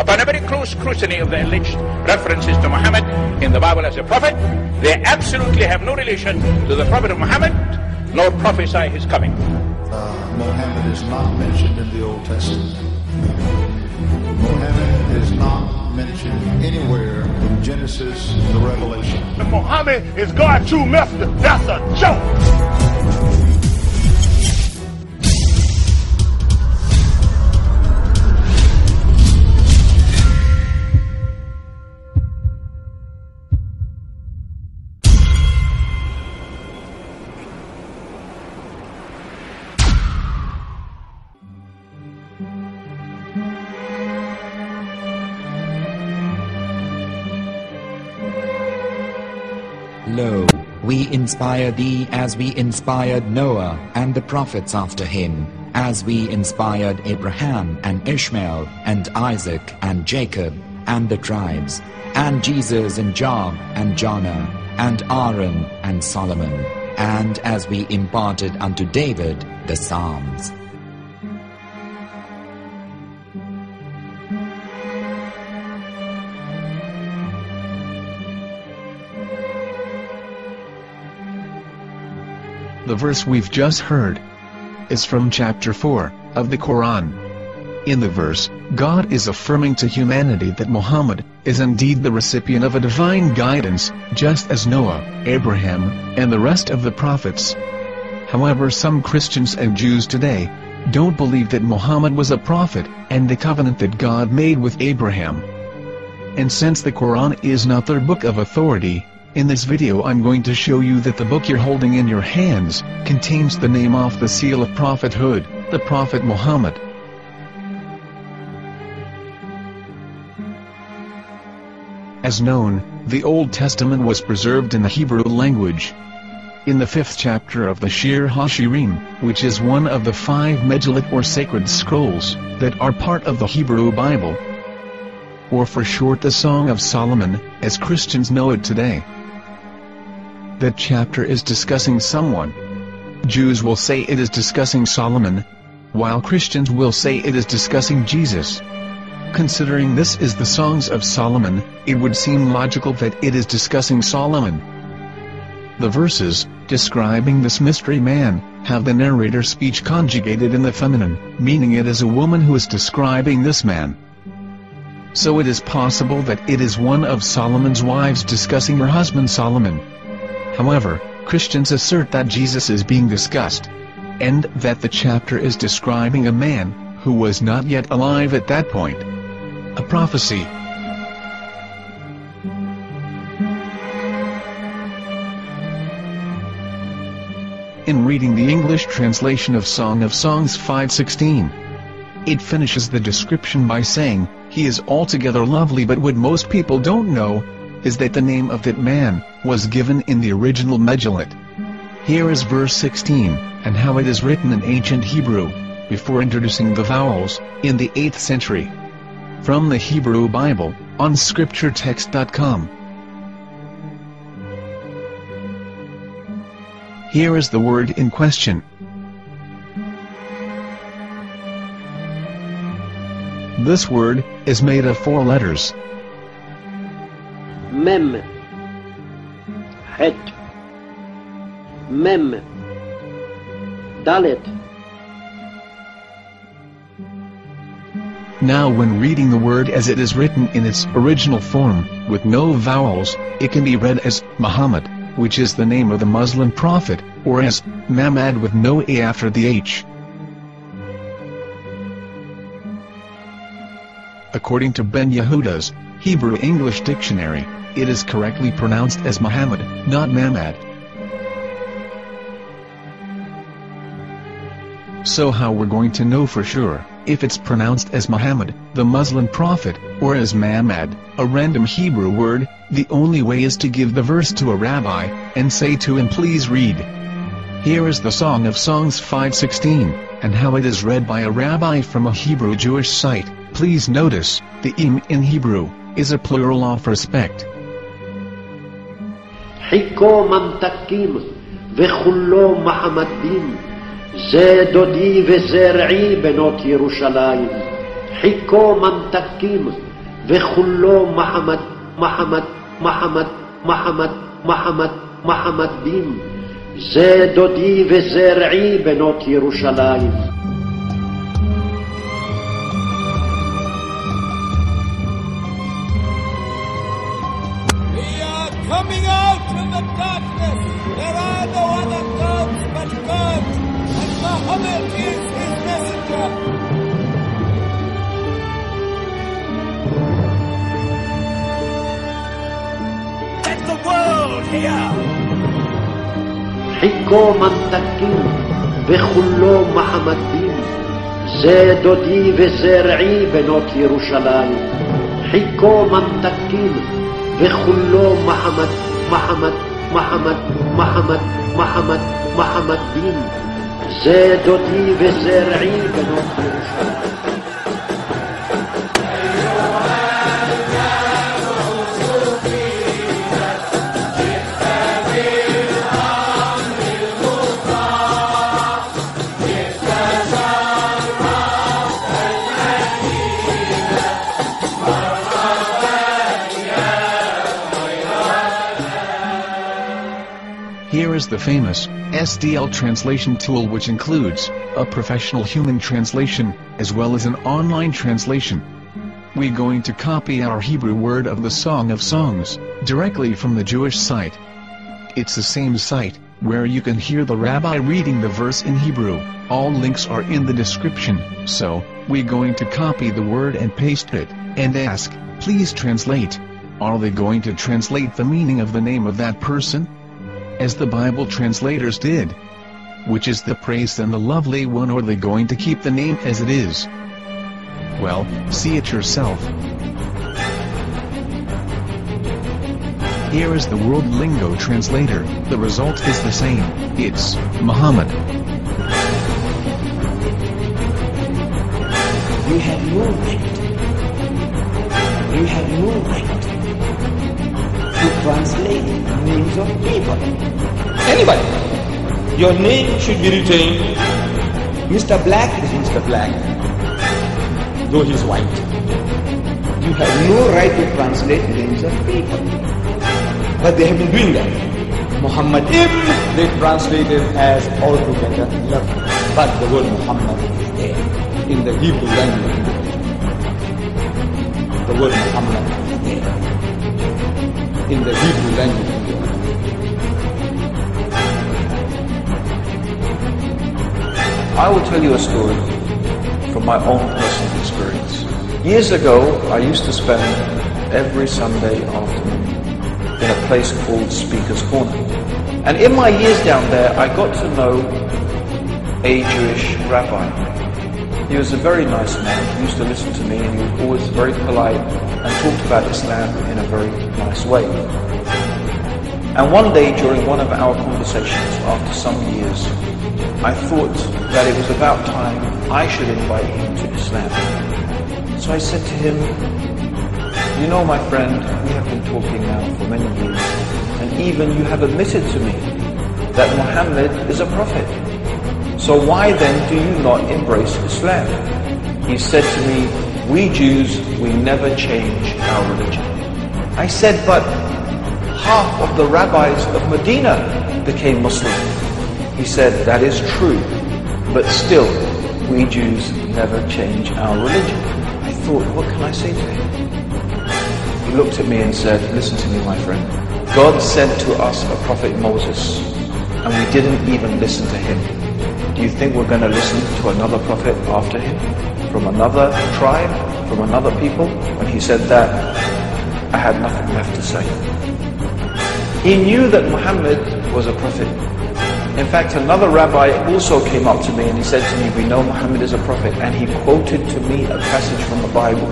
Upon a very close scrutiny of the alleged references to Muhammad in the Bible as a prophet, they absolutely have no relation to the prophet of Muhammad, nor prophesy his coming. Muhammad is not mentioned in the Old Testament. Muhammad is not mentioned anywhere from Genesis to Revelation. Muhammad is God's true messenger. That's a joke. Lo, we inspire thee as we inspired Noah and the prophets after him, as we inspired Abraham and Ishmael and Isaac and Jacob and the tribes, and Jesus and Job and Jonah and Aaron and Solomon, and as we imparted unto David the Psalms. The verse we've just heard is from chapter 4 of the Quran. In the verse, God is affirming to humanity that Muhammad is indeed the recipient of a divine guidance, just as Noah, Abraham, and the rest of the prophets. However, some Christians and Jews today don't believe that Muhammad was a prophet and the covenant that God made with Abraham. And since the Quran is not their book of authority, in this video I'm going to show you that the book you're holding in your hands contains the name off the seal of prophethood, the Prophet Muhammad. As known, the Old Testament was preserved in the Hebrew language. In the 5th chapter of the Shir HaShirim, which is one of the 5 Megillat or sacred scrolls that are part of the Hebrew Bible, or for short the Song of Solomon, as Christians know it today. That chapter is discussing someone. Jews will say it is discussing Solomon, while Christians will say it is discussing Jesus. Considering this is the Songs of Solomon, it would seem logical that it is discussing Solomon. The verses, describing this mystery man, have the narrator's speech conjugated in the feminine, meaning it is a woman who is describing this man. So it is possible that it is one of Solomon's wives discussing her husband Solomon. However, Christians assert that Jesus is being discussed, and that the chapter is describing a man who was not yet alive at that point. A prophecy. In reading the English translation of Song of Songs 5:16, it finishes the description by saying, "He is altogether lovely," but what most people don't know is that the name of that man was given in the original Megillat. Here is verse 16, and how it is written in ancient Hebrew, before introducing the vowels, in the 8th century. From the Hebrew Bible, on scripturetext.com. Here is the word in question. This word is made of 4 letters. Mem, Het, Mem, Dalet. Now when reading the word as it is written in its original form, with no vowels, it can be read as Muhammad, which is the name of the Muslim prophet, or as Mamad with no A after the H. According to Ben Yehuda's Hebrew English Dictionary, it is correctly pronounced as Muhammad, not Mamad. So how we're going to know for sure if it's pronounced as Muhammad, the Muslim prophet, or as Mamad, a random Hebrew word? The only way is to give the verse to a rabbi and say to him, "Please read." Here is the Song of Songs 5:16, and how it is read by a rabbi from a Hebrew Jewish site. Please notice, the im in Hebrew is a plural of respect. Hiko mamtakim vechullo Muhammadim ze dodi ve zer'i benot Yerushalayim. Hiko mamtakim וכולו מחמד, מחמד, מחמד, מחמד, מחמד, מחמד דין. זה דודי וזרעי בנות ירושלים. Coming out from the darkness, there are no other gods but God, and Muhammad is his messenger. Let the world hear. חיכו ממתקים וכולו מחמד דין. זה דודי וזרעי בנות ירושלים. חיכו ממתקים וכולו מחמד, מחמד, מחמד, מחמד, מחמד, מחמד דין. זה דודי וזרעי בנות ירושלים. Here is the famous SDL translation tool, which includes a professional human translation, as well as an online translation. We're going to copy our Hebrew word of the Song of Songs, directly from the Jewish site. It's the same site, where you can hear the rabbi reading the verse in Hebrew. All links are in the description, so, we're going to copy the word and paste it, and ask, please translate. Are they going to translate the meaning of the name of that person? As the Bible translators did. Which is the praised and the lovely one, or are they going to keep the name as it is? Well, see it yourself. Here is the World Lingo Translator. The result is the same. It's Muhammad. You have no right. You have no right to translate names of people. Anybody. Your name should be retained. Mr. Black is Mr. Black, though he's white. You have no right to translate names of people. But they have been doing that. Muhammad ibn, they translated as altogether lovely. But the word Muhammad is there in the Hebrew language. The word Muhammad is there in the Hebrew language. I will tell you a story from my own personal experience. Years ago, I used to spend every Sunday afternoon in a place called Speaker's Corner. And in my years down there, I got to know a Jewish rabbi. He was a very nice man. He used to listen to me, and he was always very polite and talked about Islam in a very nice way. And one day during one of our conversations after some years, I thought that it was about time I should invite him to Islam. So I said to him, you know, my friend, we have been talking now for many years, and even you have admitted to me that Muhammad is a prophet. So why then do you not embrace Islam? He said to me, we Jews, we never change our religion. I said, but half of the rabbis of Medina became Muslim. He said, that is true, but still, we Jews never change our religion. I thought, what can I say to him? He looked at me and said, listen to me, my friend. God sent to us a prophet Moses, and we didn't even listen to him. Do you think we're going to listen to another prophet after him? From another tribe? From another people? When he said that, I had nothing left to say. He knew that Muhammad was a prophet. In fact, another rabbi also came up to me and he said to me, we know Muhammad is a prophet, and he quoted to me a passage from the Bible